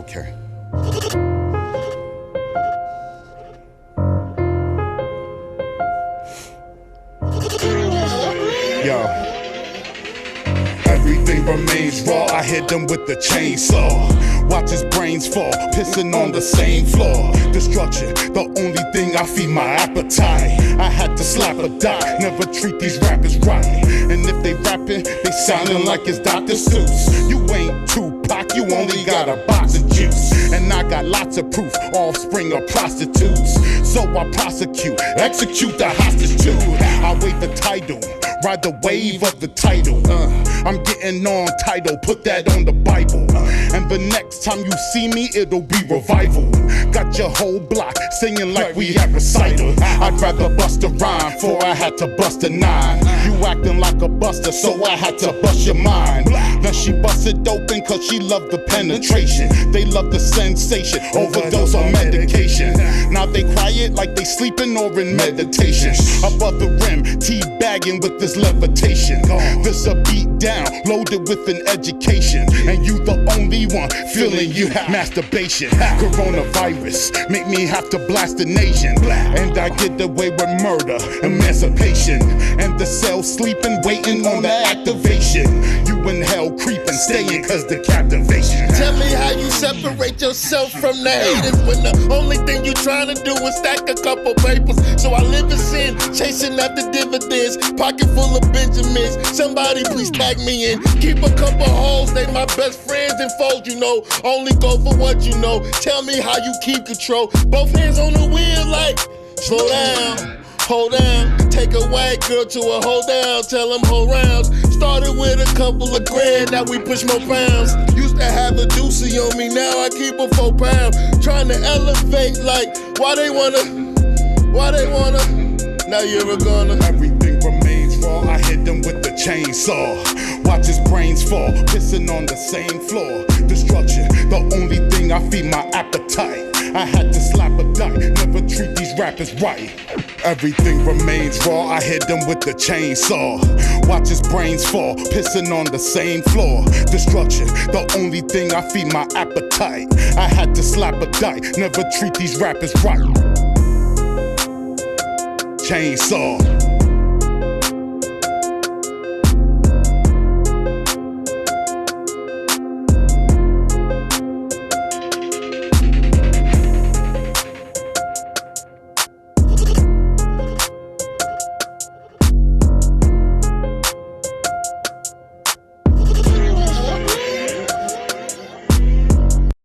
Okay. Yo. Everything remains raw. I hit him with the chainsaw. Watch his brains fall, pissing on the same floor. Destruction, the only thing I feed my appetite. I had to slap a dot, never treat these rappers right. And if they rapping, they sounding like it's Dr. Seuss. You ain't Tupac, you only got a box of juice. And I got lots of proof, offspring of prostitutes. So I prosecute, execute the hostage too. I wave the title, ride the wave of the title. I'm getting on title, put that on the Bible. And the next time you see me, it'll be revival. Got your whole block singing like we at recital. I'd rather bust a rhyme, for I had to bust a 9. You acting like a buster, so I had to bust your mind. Then she busted open cause she loved the penetration. They love the sensation, overdose on medication. Now they quiet like they sleeping or in meditation. Above the rim, teabagging with this levitation. This a beat down, loaded with an education. And you the only one feeling you have masturbation. Coronavirus make me have to blast a nation. And I get away with murder, emancipation. And the cell sleeping, waiting on the activation. You in hell creeping, staying cause the captivation. Tell me how you separate yourself from the haters when the only thing you trying to do is stack a couple papers. So I live in sin, chasing after dividends, pocket full of Benjamins. Somebody please tag me in. Keep a couple hoes, they my best friends and foes, you know. Only go for what you know. Tell me how you keep control. Both hands on the wheel like, slow down, hold down. Take a white girl to a hold down, tell them hold rounds. Started with a couple of grand, now we push more pounds. Used to have a doozy on me, now I keep a 4 pound. Trying to elevate like, why they wanna, now you're a goner. Everything remains raw, I hit them with the chainsaw. Watch his brains fall, pissing on the same floor. Destruction, the only thing I feed my appetite. I had to slap a dot, never treat these rappers right. Everything remains raw, I hit them with the chainsaw. Watch his brains fall, pissing on the same floor. Destruction, the only thing I feed my appetite. I had to slap a dot, never treat these rappers right. Chainsaw.